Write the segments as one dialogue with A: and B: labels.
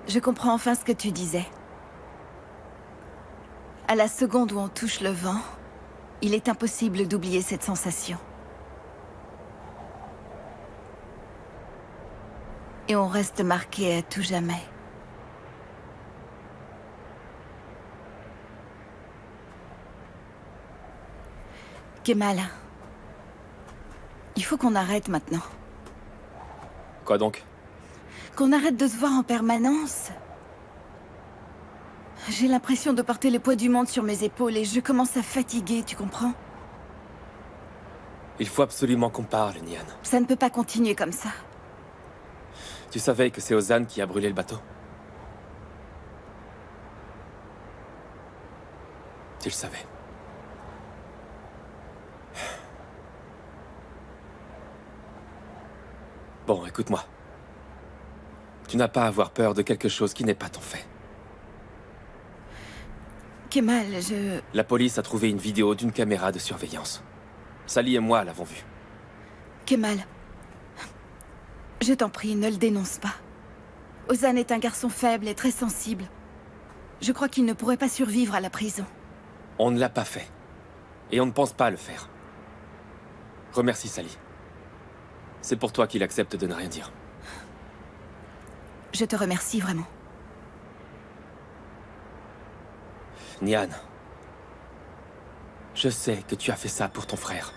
A: Je comprends enfin ce que tu disais. À la seconde où on touche le vent, il est impossible d'oublier cette sensation. Et on reste marqué à tout jamais. Kemal, il faut qu'on arrête maintenant.
B: Quoi donc?
A: Qu'on arrête de se voir en permanence. J'ai l'impression de porter le poids du monde sur mes épaules et je commence à fatiguer, tu comprends?
B: Il faut absolument qu'on parle, Nian.
A: Ça ne peut pas continuer comme ça.
B: Tu savais que c'est Ozan qui a brûlé le bateau? Tu le savais. Bon, écoute-moi. Tu n'as pas à avoir peur de quelque chose qui n'est pas ton fait.
A: Kemal,
B: La police a trouvé une vidéo d'une caméra de surveillance. Sally et moi l'avons vue.
A: Kemal, je t'en prie, ne le dénonce pas. Ozan est un garçon faible et très sensible. Je crois qu'il ne pourrait pas survivre à la prison.
B: On ne l'a pas fait. Et on ne pense pas le faire. Remercie Sally. C'est pour toi qu'il accepte de ne rien dire.
A: Je te remercie vraiment.
B: Nian, je sais que tu as fait ça pour ton frère.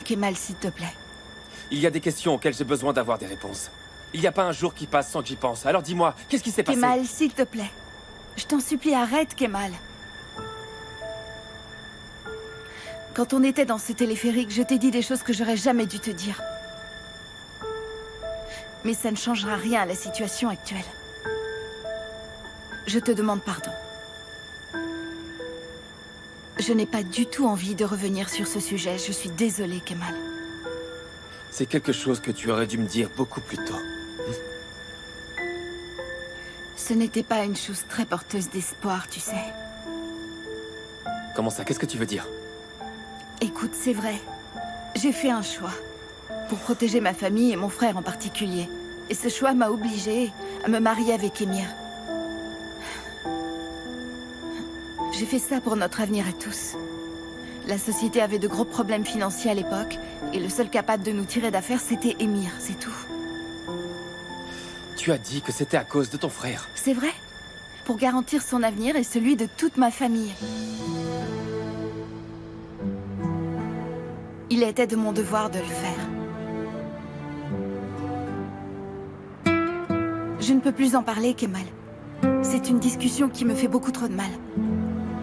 A: Kemal, s'il te plaît.
B: Il y a des questions auxquelles j'ai besoin d'avoir des réponses. Il n'y a pas un jour qui passe sans que j'y pense. Alors dis-moi, qu'est-ce qui s'est passé?
A: Kemal, s'il te plaît. Je t'en supplie, arrête, Kemal. Quand on était dans ce téléphérique, je t'ai dit des choses que j'aurais jamais dû te dire. Mais ça ne changera rien à la situation actuelle. Je te demande pardon. Je n'ai pas du tout envie de revenir sur ce sujet. Je suis désolée, Kemal.
B: C'est quelque chose que tu aurais dû me dire beaucoup plus tôt.
A: Ce n'était pas une chose très porteuse d'espoir, tu sais.
B: Comment ça? Qu'est-ce que tu veux dire?
A: Écoute, c'est vrai. J'ai fait un choix. Pour protéger ma famille et mon frère en particulier. Et ce choix m'a obligée à me marier avec Emir. J'ai fait ça pour notre avenir à tous. La société avait de gros problèmes financiers à l'époque, et le seul capable de nous tirer d'affaire, c'était Emir, c'est tout.
B: Tu as dit que c'était à cause de ton frère.
A: C'est vrai. Pour garantir son avenir et celui de toute ma famille. Il était de mon devoir de le faire. Je ne peux plus en parler, Kemal. C'est une discussion qui me fait beaucoup trop de mal.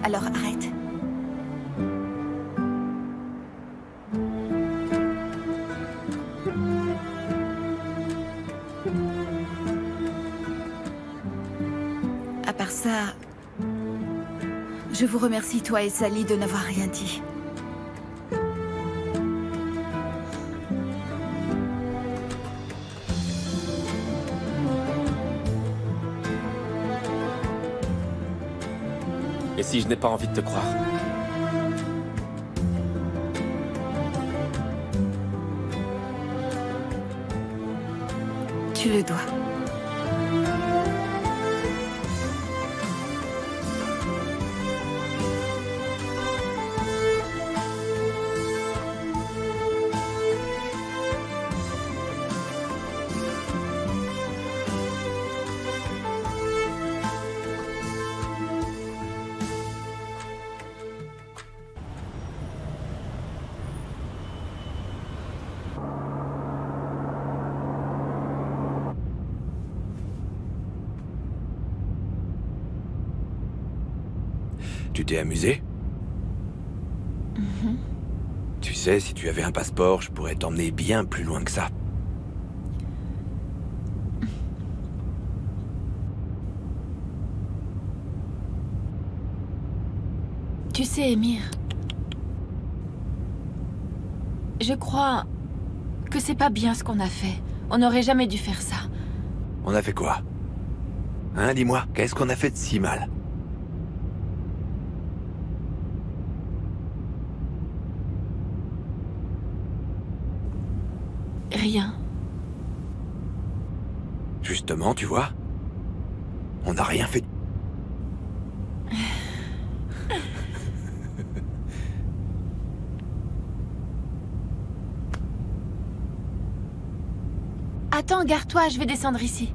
A: Alors arrête. À part ça, je vous remercie, toi et Sally, de n'avoir rien dit.
B: Et si je n'ai pas envie de te croire?
A: Tu le dois.
C: Tu t'es amusé? Tu sais, si tu avais un passeport, je pourrais t'emmener bien plus loin que ça.
A: Tu sais, Emir, je crois que c'est pas bien ce qu'on a fait. On n'aurait jamais dû faire ça.
C: On a fait quoi? Hein, dis-moi, qu'est-ce qu'on a fait de si mal?
A: Rien.
C: Justement, tu vois, On n'a rien fait.
D: Attends, gare-toi, je vais descendre ici.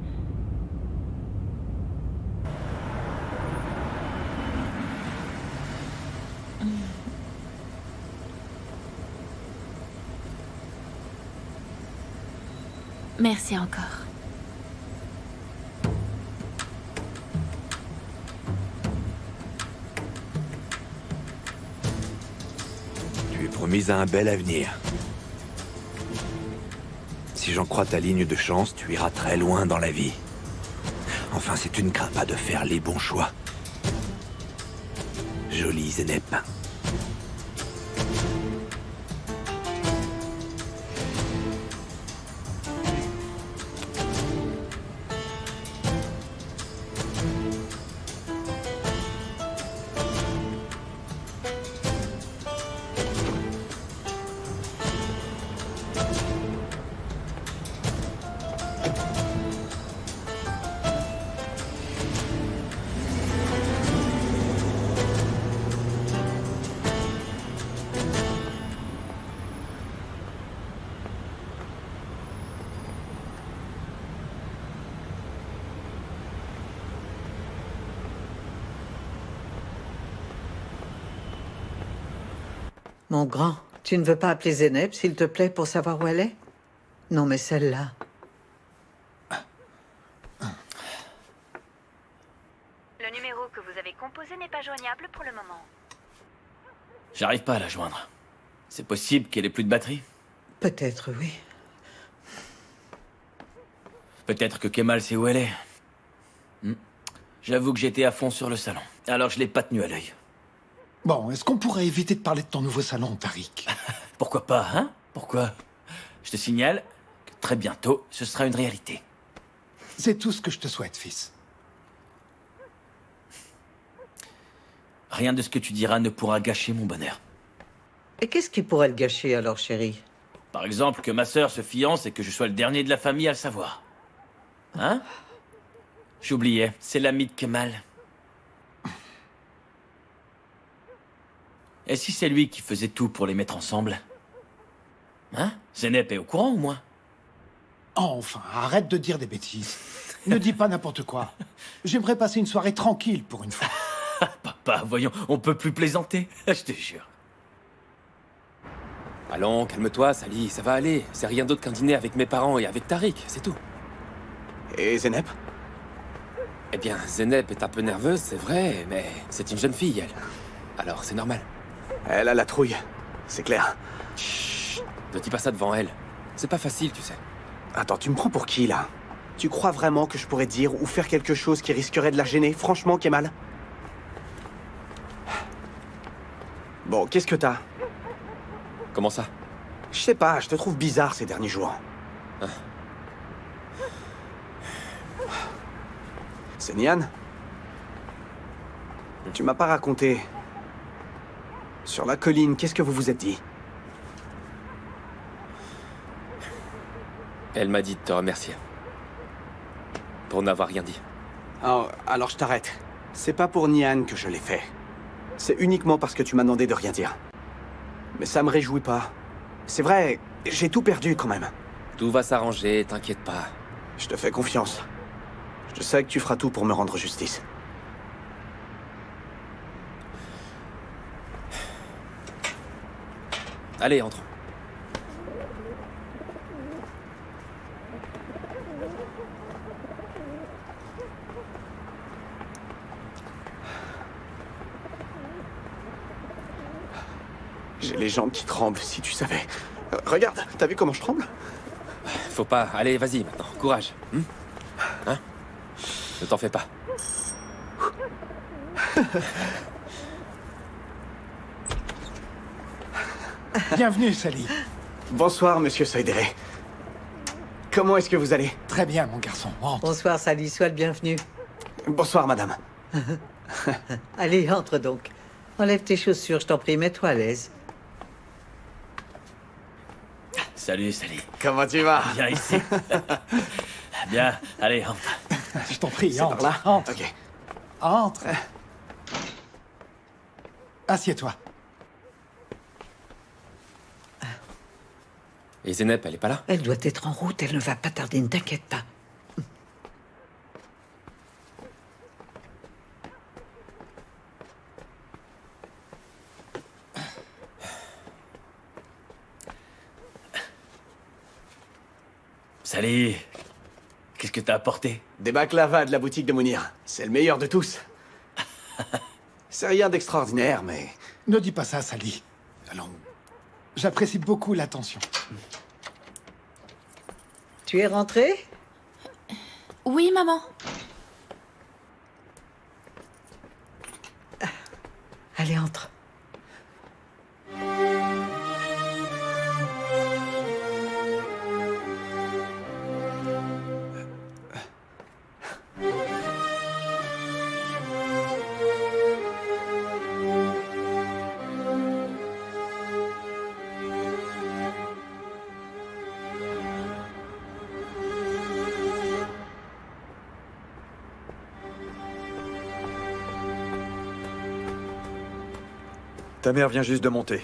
D: Merci encore.
C: Tu es promise à un bel avenir. Si j'en crois ta ligne de chance, tu iras très loin dans la vie. Enfin, si tu ne crains pas de faire les bons choix. Joli Zénep.
E: Mon grand, tu ne veux pas appeler Zénep, s'il te plaît, pour savoir où elle est? Non, mais celle-là.
F: Le numéro que vous avez composé n'est pas joignable pour le moment.
G: J'arrive pas à la joindre. C'est possible qu'elle ait plus de batterie?
E: Peut-être, oui.
G: Peut-être que Kemal sait où elle est. J'avoue que j'étais à fond sur le salon. Alors je l'ai pas tenu à l'œil.
H: Bon, est-ce qu'on pourrait éviter de parler de ton nouveau salon, Tariq?
G: Pourquoi pas, hein? Pourquoi? Je te signale que très bientôt, ce sera une réalité.
H: C'est tout ce que je te souhaite, fils.
G: Rien de ce que tu diras ne pourra gâcher mon bonheur.
E: Et qu'est-ce qui pourrait le gâcher, alors, chérie?
G: Par exemple, que ma sœur se fiance et que je sois le dernier de la famille à le savoir. Hein? J'oubliais, c'est l'ami de Kemal. Et si c'est lui qui faisait tout pour les mettre ensemble? Hein? Zénep est au courant, au moins?
H: Enfin, arrête de dire des bêtises. Ne dis pas n'importe quoi. J'aimerais passer une soirée tranquille pour une fois.
G: Papa, voyons, on peut plus plaisanter, je te jure.
B: Allons, calme-toi, Sally, ça va aller. C'est rien d'autre qu'un dîner avec mes parents et avec Tariq, c'est tout.
I: Et Zénep?
B: Eh bien, Zénep est un peu nerveuse, c'est vrai, mais c'est une jeune fille, elle. Alors, c'est normal.
I: Elle a la trouille, c'est clair.
B: Chut, ne dis pas ça devant elle. C'est pas facile, tu sais.
I: Attends, tu me prends pour qui, là? Tu crois vraiment que je pourrais dire ou faire quelque chose qui risquerait de la gêner? Franchement, Kemal? Bon, qu'est-ce que t'as?
B: Comment ça?
I: Je sais pas, je te trouve bizarre ces derniers jours.
B: Hein?
I: C'est Nian? Tu m'as pas raconté. Sur la colline, qu'est-ce que vous vous êtes dit?
B: Elle m'a dit de te remercier. Pour n'avoir rien dit.
I: Oh, alors je t'arrête. C'est pas pour Nian que je l'ai fait. C'est uniquement parce que tu m'as demandé de rien dire. Mais ça me réjouit pas. C'est vrai, j'ai tout perdu quand même.
B: Tout va s'arranger, t'inquiète pas.
I: Je te fais confiance. Je sais que tu feras tout pour me rendre justice.
B: Allez, entrons.
I: J'ai les jambes qui tremblent, si tu savais. Regarde, t'as vu comment je tremble?
B: Faut pas. Allez, vas-y maintenant. Courage. Hein? Ne t'en fais pas.
H: Bienvenue, Sally.
I: Bonsoir, monsieur Soydere. Comment est-ce que vous allez?
H: Très bien, mon garçon. Entre.
E: Bonsoir, Sally, sois le bienvenu.
I: Bonsoir, madame.
E: Allez, entre donc. Enlève tes chaussures, je t'en prie, mets-toi à l'aise.
G: Salut, salut.
I: Comment tu vas?
G: Viens ici. Bien, allez, entre.
H: Je t'en prie,
I: C'est
H: entre.
I: par là
H: Entre.
I: Ok.
H: Entre. Assieds-toi.
B: Et Zeynep, elle est pas là?
E: Elle doit être en route, elle ne va pas tarder, ne t'inquiète pas.
G: Salut. Qu'est-ce que t'as apporté?
I: Des baklava de la boutique de Mounir. C'est le meilleur de tous. C'est rien d'extraordinaire, mais...
H: Ne dis pas ça, Sally. Allons. J'apprécie beaucoup l'attention.
E: Tu es rentrée?
D: Oui, maman.
E: Allez, entre.
C: Ta mère vient juste de monter.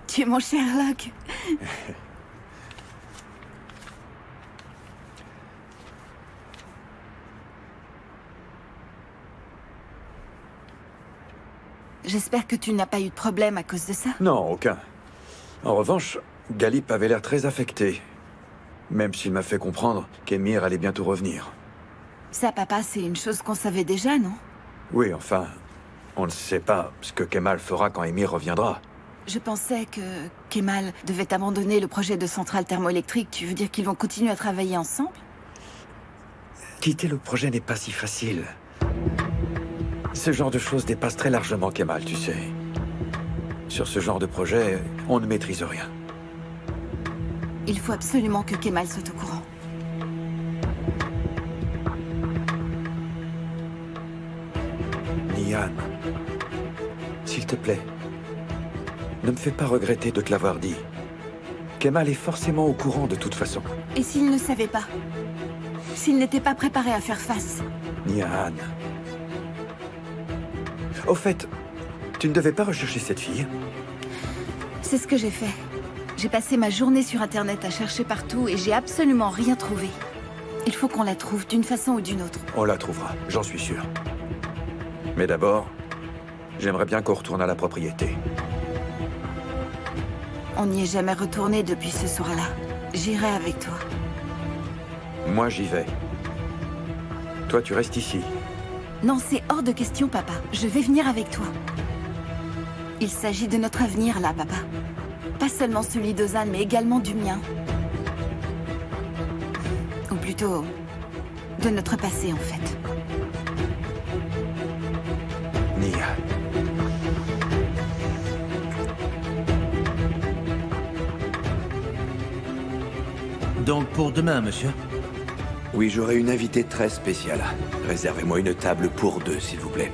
A: Tu es mon Sherlock. J'espère que tu n'as pas eu de problème à cause de ça.
C: Non, aucun. En revanche, Galip avait l'air très affecté. Même s'il m'a fait comprendre qu'Emir allait bientôt revenir.
A: Ça, papa, c'est une chose qu'on savait déjà, non?
C: Oui, enfin, on ne sait pas ce que Kemal fera quand Emir reviendra.
A: Je pensais que Kemal devait abandonner le projet de centrale thermoélectrique. Tu veux dire qu'ils vont continuer à travailler ensemble?
C: Quitter le projet n'est pas si facile. Ce genre de choses dépasse très largement Kemal, tu sais. Sur ce genre de projet, on ne maîtrise rien.
A: Il faut absolument que Kemal soit au courant.
C: Nihan, s'il te plaît, ne me fais pas regretter de te l'avoir dit. Kemal est forcément au courant de toute façon.
A: Et s'il ne savait pas? S'il n'était pas préparé à faire face?
C: Nihan. Au fait, tu ne devais pas rechercher cette fille?
A: C'est ce que j'ai fait. J'ai passé ma journée sur Internet à chercher partout et j'ai absolument rien trouvé. Il faut qu'on la trouve d'une façon ou d'une autre.
C: On la trouvera, j'en suis sûr. Mais d'abord, j'aimerais bien qu'on retourne à la propriété.
A: On n'y est jamais retourné depuis ce soir-là. J'irai avec toi.
C: Moi, j'y vais. Toi, tu restes ici.
A: Non, c'est hors de question, papa. Je vais venir avec toi. Il s'agit de notre avenir, là, papa. Pas seulement celui d'Ozan, mais également du mien. Ou plutôt, de notre passé, en fait.
C: Nia.
J: Donc pour demain, monsieur?
C: Oui, j'aurai une invitée très spéciale. Réservez-moi une table pour deux, s'il vous plaît.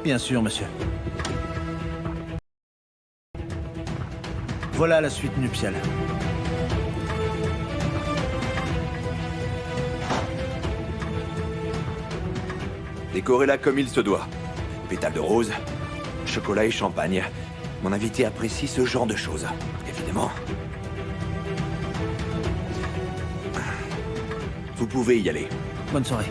J: Bien sûr, monsieur. Voilà la suite nuptiale.
C: Décorez-la comme il se doit. Pétales de rose, chocolat et champagne. Mon invité apprécie ce genre de choses, évidemment. Vous pouvez y aller.
J: Bonne soirée.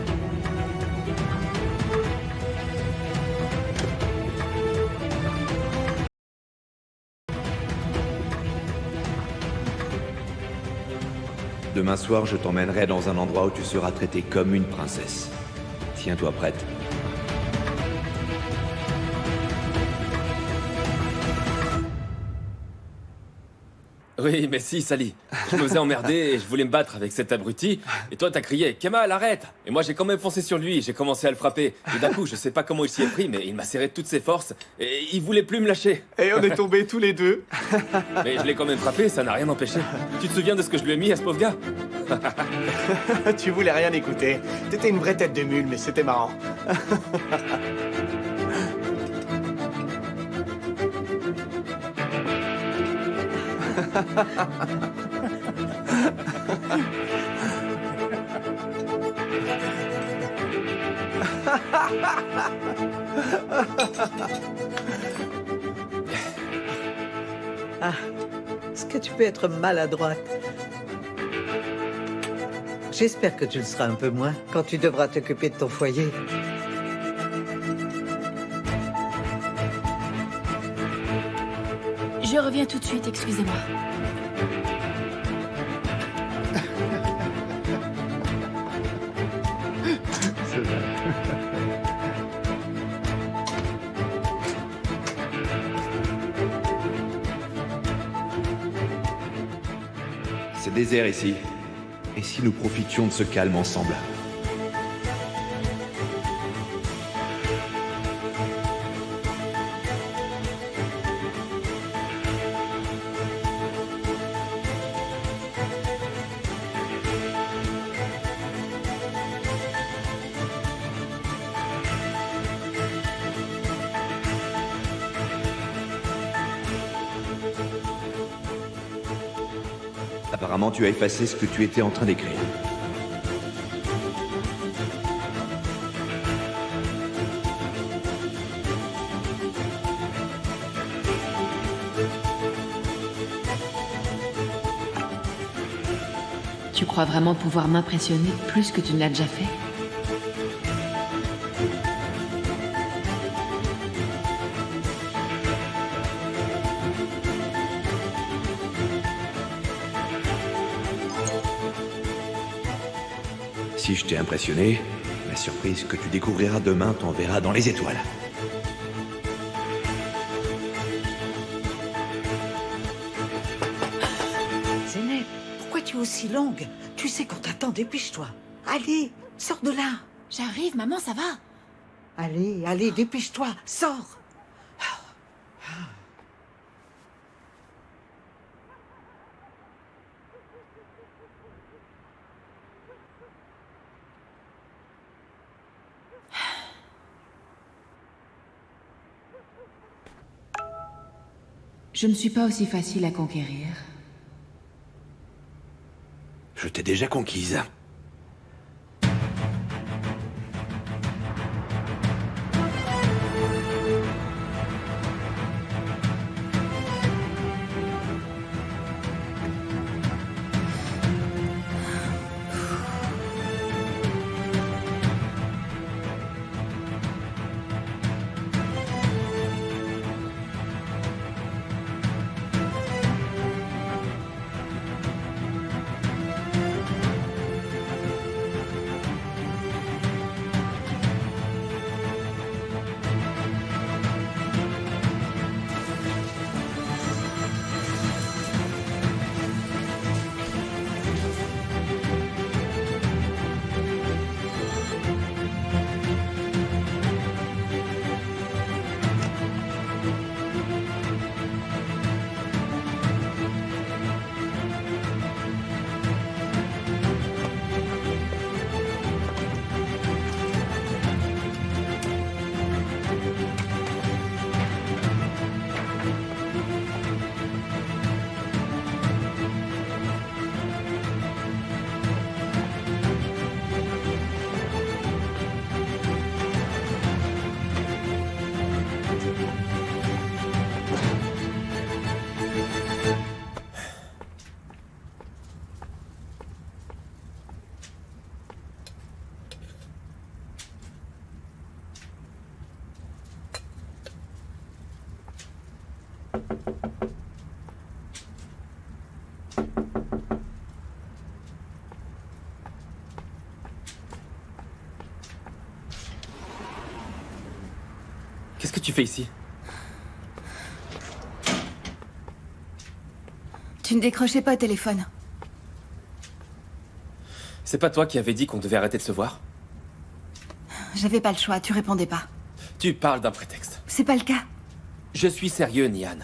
C: Demain soir, je t'emmènerai dans un endroit où tu seras traitée comme une princesse. Tiens-toi prête.
B: Oui, mais si, Sally. Je me faisais emmerder et je voulais me battre avec cet abruti. Et toi, t'as crié « Kemal, arrête !» Et moi, j'ai quand même foncé sur lui. J'ai commencé à le frapper. Et d'un coup, je sais pas comment il s'y est pris, mais il m'a serré de toutes ses forces. Et il voulait plus me lâcher.
I: Et on est tombés tous les deux.
B: Mais je l'ai quand même frappé, ça n'a rien empêché. Tu te souviens de ce que je lui ai mis à ce pauvre gars?
I: Tu voulais rien écouter. T'étais une vraie tête de mule, mais c'était marrant.
E: Ah, est-ce que tu peux être maladroite? J'espère que tu le seras un peu moins quand tu devras t'occuper de ton foyer.
D: Je reviens tout de suite, excusez-moi.
K: C'est désert ici. Et si nous profitions de ce calme ensemble? Apparemment, tu as effacé ce que tu étais en train d'écrire.
D: Tu crois vraiment pouvoir m'impressionner plus que tu ne l'as déjà fait?
K: Si je t'ai impressionné, la surprise que tu découvriras demain t'enverra dans les étoiles.
E: Zeynep, pourquoi tu es aussi longue? Tu sais qu'on t'attend, dépêche-toi. Allez, sors de là.
D: J'arrive, maman, ça va?
E: Allez, allez, dépêche-toi, sors.
D: Je ne suis pas aussi facile à conquérir.
K: Je t'ai déjà conquise.
B: Qu'est-ce que tu fais ici?
A: Tu ne décrochais pas au téléphone.
B: C'est pas toi qui avais dit qu'on devait arrêter de se voir?
A: J'avais pas le choix, tu répondais pas.
B: Tu parles d'un prétexte.
A: C'est pas le cas.
B: Je suis sérieux, Nian.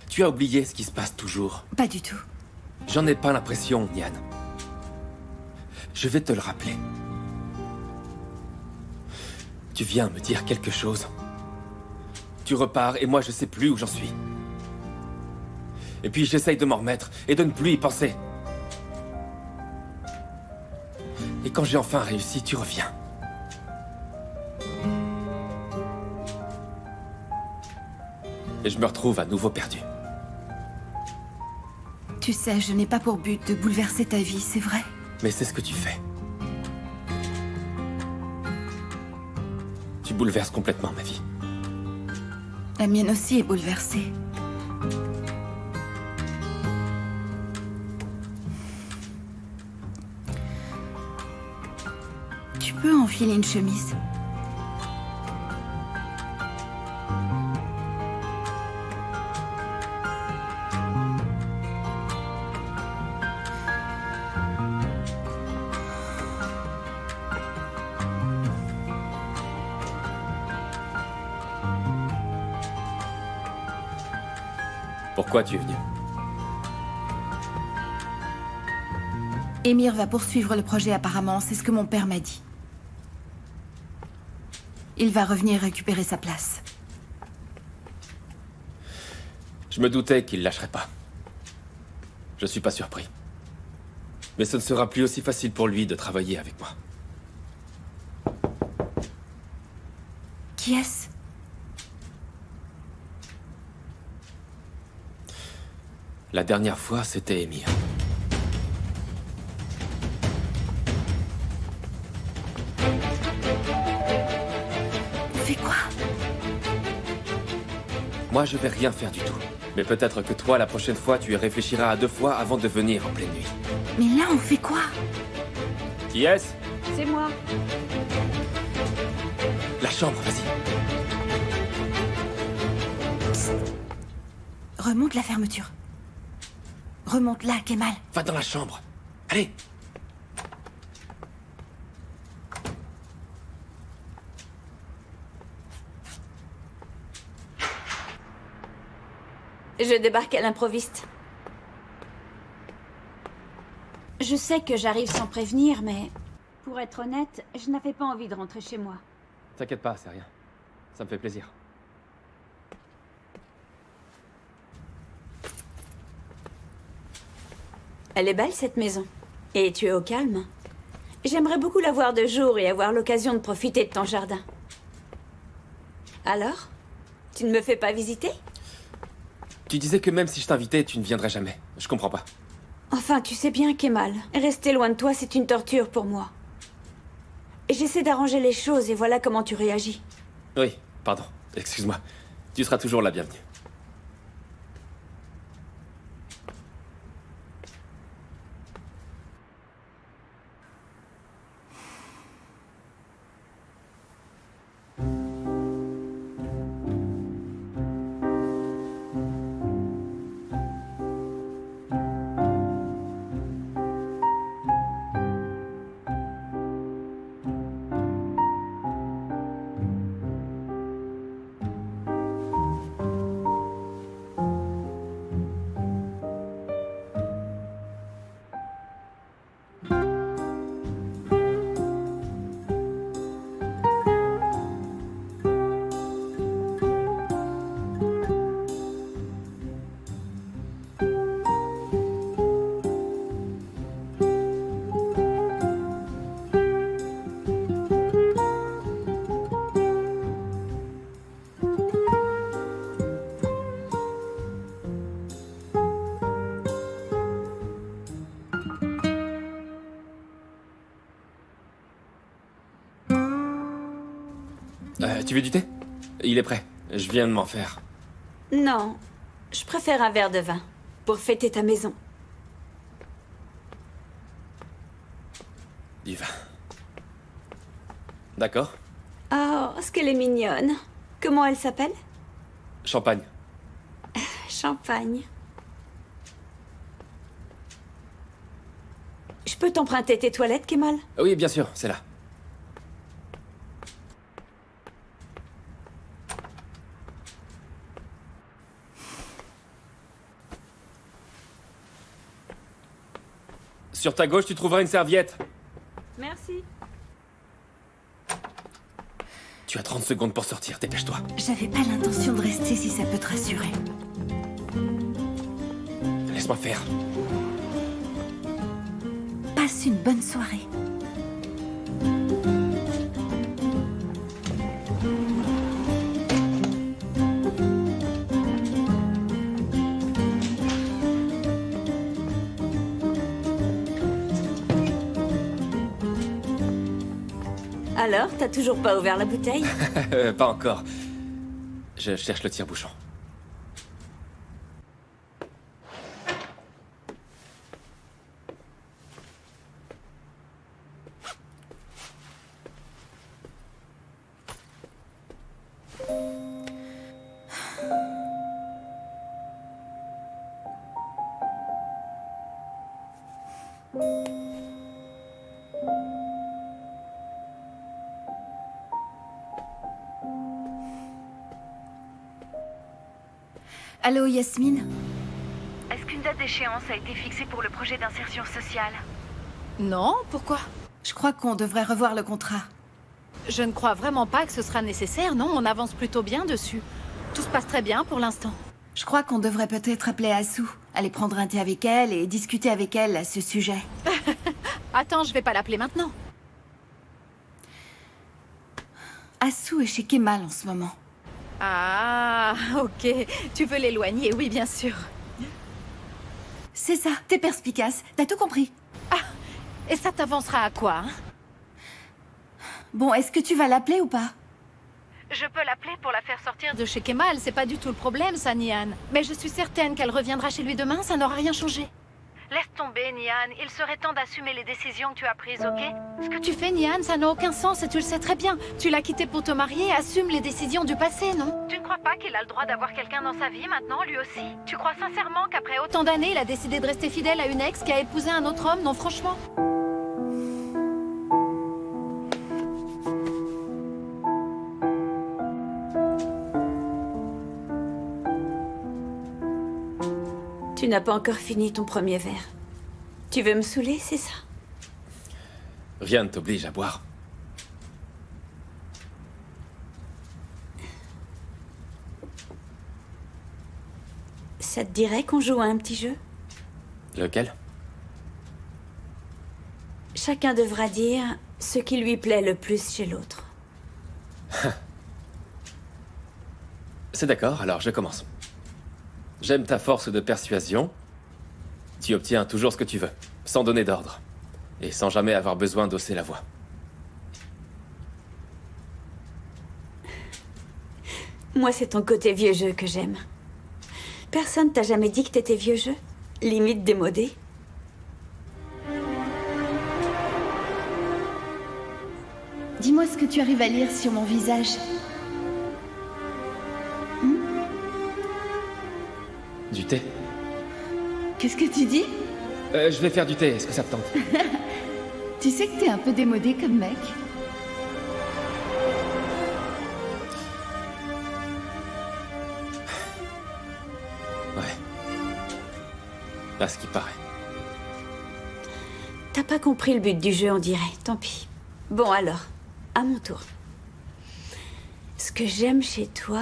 B: Tu as oublié ce qui se passe toujours.
A: Pas du tout.
B: J'en ai pas l'impression, Nian. Je vais te le rappeler. Tu viens me dire quelque chose. Tu repars et moi je sais plus où j'en suis. Et puis j'essaye de m'en remettre et de ne plus y penser. Et quand j'ai enfin réussi, tu reviens. Et je me retrouve à nouveau perdu.
A: Tu sais, je n'ai pas pour but de bouleverser ta vie, c'est vrai.
B: Mais c'est ce que tu fais. Tu bouleverses complètement ma vie.
A: La mienne aussi est bouleversée. Tu peux enfiler une chemise.
B: Pourquoi tu es venu?
A: Émir va poursuivre le projet apparemment, c'est ce que mon père m'a dit. Il va revenir récupérer sa place.
B: Je me doutais qu'il lâcherait pas. Je suis pas surpris. Mais ce ne sera plus aussi facile pour lui de travailler avec moi.
A: Qui est-ce?
B: La dernière fois, c'était Émir.
A: Fais quoi?
B: Moi, je vais rien faire du tout. Mais peut-être que toi, la prochaine fois, tu y réfléchiras à 2 fois avant de venir en pleine nuit.
A: Mais là, on fait quoi?
B: Qui est-ce?
F: C'est moi.
B: La chambre, vas-y.
A: Remonte la fermeture. Remonte là, Kemal.
B: Va dans la chambre. Allez.
L: Je débarque à l'improviste. Je sais que j'arrive sans prévenir, mais...
F: Pour être honnête, je n'avais pas envie de rentrer chez moi.
B: T'inquiète pas, c'est rien. Ça me fait plaisir.
L: Elle est belle, cette maison. Et tu es au calme. J'aimerais beaucoup la voir de jour et avoir l'occasion de profiter de ton jardin. Alors? Tu ne me fais pas visiter?
B: Tu disais que même si je t'invitais, tu ne viendrais jamais. Je comprends pas.
L: Enfin, tu sais bien, Kemal. Rester loin de toi, c'est une torture pour moi. Et j'essaie d'arranger les choses et voilà comment tu réagis.
B: Oui, pardon. Excuse-moi. Tu seras toujours la bienvenue. Tu veux du thé? Il est prêt. Je viens de m'en faire.
L: Non, je préfère un verre de vin, pour fêter ta maison.
B: Du vin. D'accord.
L: Oh, ce qu'elle est mignonne. Comment elle s'appelle?
B: Champagne.
L: Champagne. Je peux t'emprunter tes toilettes, Kemal?
B: Oui, bien sûr, c'est là. Sur ta gauche, tu trouveras une serviette.
F: Merci.
B: Tu as 30 secondes pour sortir, dépêche-toi.
A: J'avais pas l'intention de rester si ça peut te rassurer.
B: Laisse-moi faire.
A: Passe une bonne soirée.
L: Alors, t'as toujours pas ouvert la bouteille?
B: Pas encore. Je cherche le tire-bouchon.
A: Allô, Yasmine?
F: Est-ce qu'une date d'échéance a été fixée pour le projet d'insertion sociale?
M: Non, pourquoi?
A: Je crois qu'on devrait revoir le contrat.
M: Je ne crois vraiment pas que ce sera nécessaire, non? On avance plutôt bien dessus. Tout se passe très bien pour l'instant.
A: Je crois qu'on devrait peut-être appeler Assou, aller prendre un thé avec elle et discuter avec elle à ce sujet.
M: Attends, je vais pas l'appeler maintenant.
A: Assou est chez Kemal en ce moment.
M: Ah, ok. Tu veux l'éloigner, oui, bien sûr.
A: C'est ça, t'es perspicace, t'as tout compris.
M: Ah, et ça t'avancera à quoi, hein?
A: Bon, est-ce que tu vas l'appeler ou pas?
M: Je peux l'appeler pour la faire sortir de chez Kemal, c'est pas du tout le problème, ça, Nian. Mais je suis certaine qu'elle reviendra chez lui demain, ça n'aura rien changé.
F: Laisse tomber, Nian. Il serait temps d'assumer les décisions que tu as prises, ok?
M: Ce que tu fais, Nian, ça n'a aucun sens et tu le sais très bien. Tu l'as quitté pour te marier, assume les décisions du passé, non?
F: Tu ne crois pas qu'il a le droit d'avoir quelqu'un dans sa vie maintenant, lui aussi? Tu crois sincèrement qu'après
M: Autant d'années, il a décidé de rester fidèle à une ex qui a épousé un autre homme, non, franchement?
L: Tu n'as pas encore fini ton premier verre. Tu veux me saouler, c'est ça?
B: Rien ne t'oblige à boire.
L: Ça te dirait qu'on joue à un petit jeu?
B: Lequel?
L: Chacun devra dire ce qui lui plaît le plus chez l'autre.
B: C'est d'accord, alors je commence. J'aime ta force de persuasion. Tu obtiens toujours ce que tu veux, sans donner d'ordre. Et sans jamais avoir besoin d'hausser la voix.
L: Moi, c'est ton côté vieux jeu que j'aime. Personne t'a jamais dit que t'étais vieux jeu? Limite démodé?
A: Dis-moi ce que tu arrives à lire sur mon visage.
B: Du thé?
A: Qu'est-ce que tu dis?
B: Je vais faire du thé, est-ce que ça te tente?
A: Tu sais que t'es un peu démodé comme mec.
B: Ouais. À ce qui paraît.
L: T'as pas compris le but du jeu, on dirait. Tant pis. Bon alors, à mon tour. Ce que j'aime chez toi...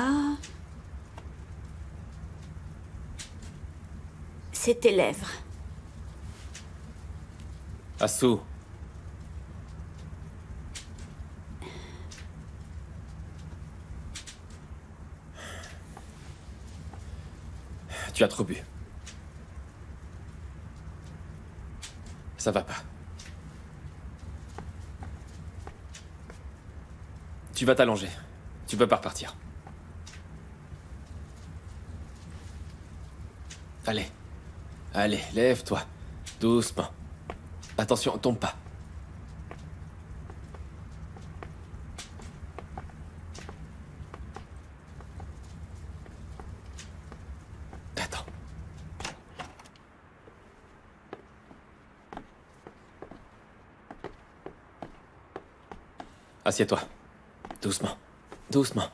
L: c'est tes lèvres.
B: Assou. Tu as trop bu. Ça va pas. Tu vas t'allonger. Tu peux pas repartir. Allez. Allez, lève-toi. Doucement. Attention, tombe pas. Attends. Assieds-toi. Doucement. Doucement.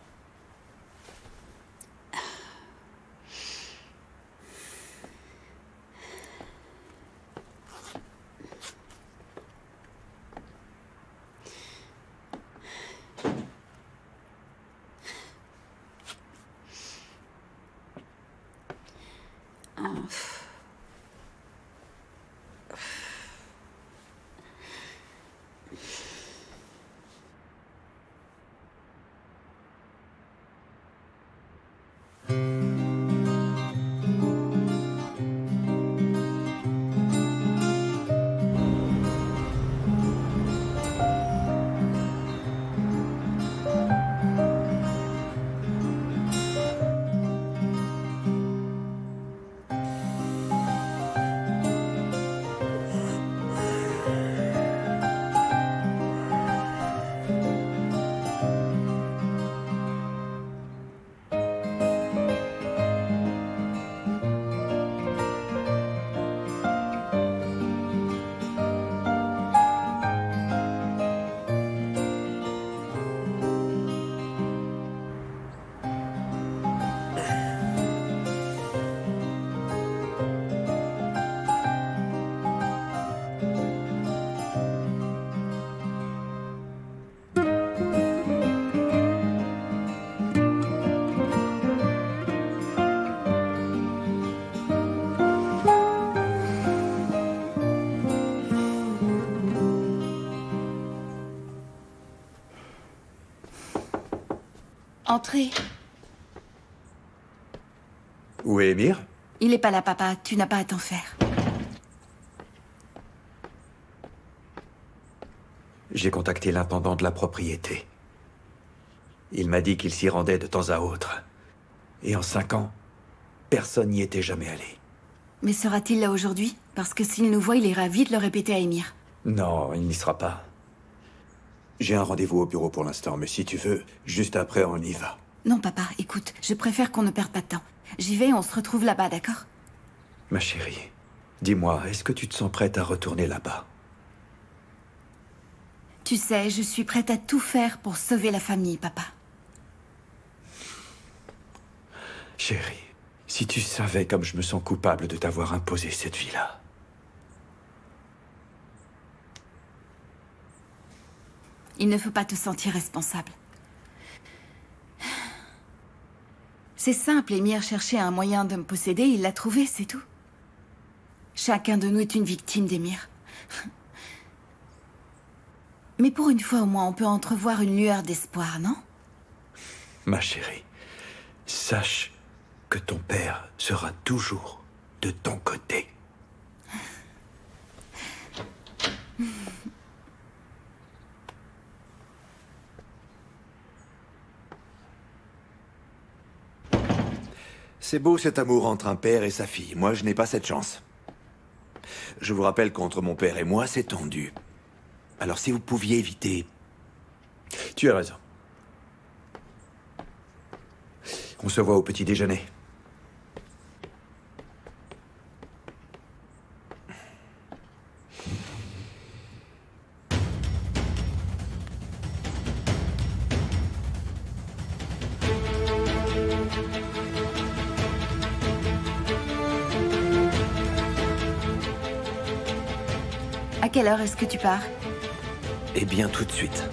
A: Entrez.
C: Où est Emir?
A: Il est pas là, papa. Tu n'as pas à t'en faire.
C: J'ai contacté l'intendant de la propriété. Il m'a dit qu'il s'y rendait de temps à autre. Et en 5 ans, personne n'y était jamais allé.
A: Mais sera-t-il là aujourd'hui? Parce que s'il nous voit, il ira vite le répéter à Emir.
C: Non, il n'y sera pas. J'ai un rendez-vous au bureau pour l'instant, mais si tu veux, juste après, on y va.
A: Non, papa, écoute, je préfère qu'on ne perde pas de temps. J'y vais, on se retrouve là-bas, d'accord?
C: Ma chérie, dis-moi, est-ce que tu te sens prête à retourner là-bas?
A: Tu sais, je suis prête à tout faire pour sauver la famille, papa.
C: Chérie, si tu savais comme je me sens coupable de t'avoir imposé cette vie-là.
A: Il ne faut pas te sentir responsable. C'est simple, Emir cherchait un moyen de me posséder, il l'a trouvé, c'est tout. Chacun de nous est une victime d'Emir. Mais pour une fois au moins, on peut entrevoir une lueur d'espoir, non?
C: Ma chérie, sache que ton père sera toujours de ton côté.
K: C'est beau cet amour entre un père et sa fille. Moi, je n'ai pas cette chance. Je vous rappelle qu'entre mon père et moi, c'est tendu. Alors si vous pouviez éviter...
C: Tu as raison. On se voit au petit déjeuner.
A: À quelle heure est-ce que tu pars?
K: Eh bien, tout de suite.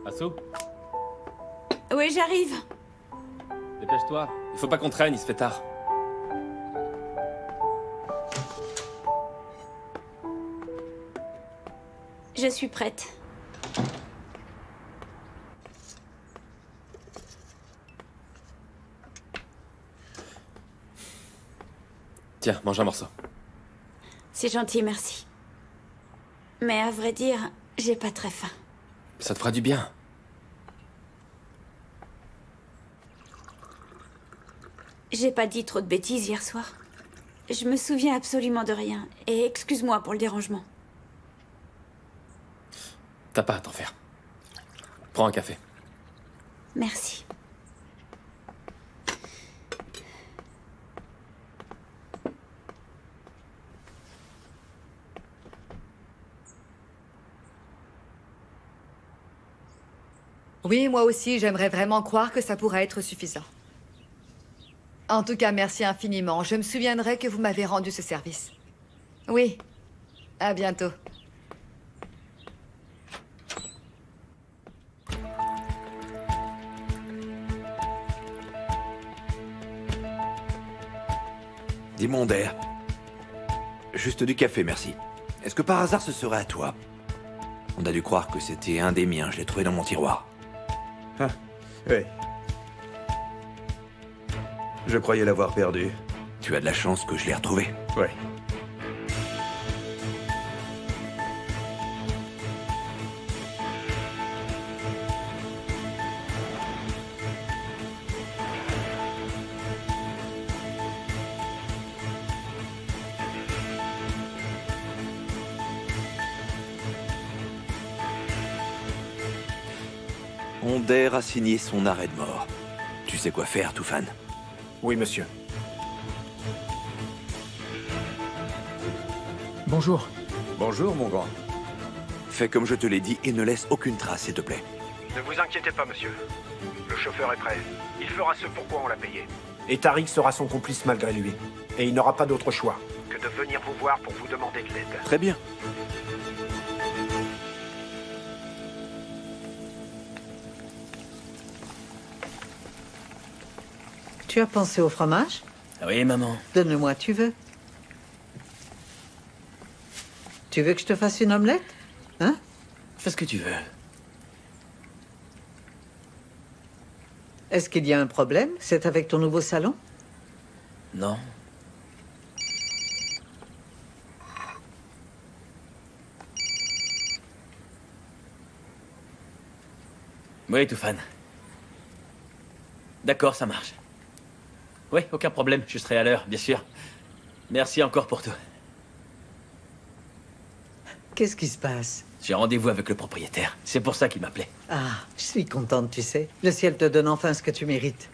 B: Asso,
L: Oui, j'arrive.
B: dépêche-toi. Il faut pas qu'on traîne, il se fait tard.
L: Je suis prête.
B: Tiens, mange un morceau.
L: C'est gentil, merci. Mais à vrai dire, j'ai pas très faim.
B: Ça te fera du bien.
L: J'ai pas dit trop de bêtises hier soir. Je me souviens absolument de rien. Et excuse-moi pour le dérangement.
B: T'as pas à t'en faire. Prends un café.
L: Merci.
N: Oui, moi aussi, j'aimerais vraiment croire que ça pourrait être suffisant. En tout cas, merci infiniment. Je me souviendrai que vous m'avez rendu ce service. Oui. À bientôt.
K: Dis Mondaire. Juste du café, merci. Est-ce que par hasard ce serait à toi? On a dû croire que c'était un des miens, je l'ai trouvé dans mon tiroir.
C: Ah, oui. Je croyais l'avoir perdu.
K: Tu as de la chance que je l'ai retrouvé.
C: Oui.
K: Onder a signé son arrêt de mort. Tu sais quoi faire, Toufan?
O: Oui, monsieur. Bonjour.
C: Bonjour, mon grand.
K: Fais comme je te l'ai dit et ne laisse aucune trace, s'il te plaît.
P: Ne vous inquiétez pas, monsieur. Le chauffeur est prêt. Il fera ce pourquoi on l'a payé.
O: Et Tariq sera son complice malgré lui. Et il n'aura pas d'autre choix.
P: Que de venir vous voir pour vous demander de l'aide.
K: Très bien.
E: Tu as pensé au fromage?
G: Oui, maman.
E: Donne-le-moi, tu veux? Tu veux que je te fasse une omelette? Hein?
G: Fais ce que tu veux.
E: Est-ce qu'il y a un problème? C'est avec ton nouveau salon?
G: Non. Oui, Toufan. D'accord, ça marche. Oui, aucun problème, je serai à l'heure, bien sûr. Merci encore pour tout.
E: Qu'est-ce qui se passe?
G: J'ai rendez-vous avec le propriétaire. C'est pour ça qu'il m'appelait.
E: Ah, je suis contente, tu sais. Le ciel te donne enfin ce que tu mérites.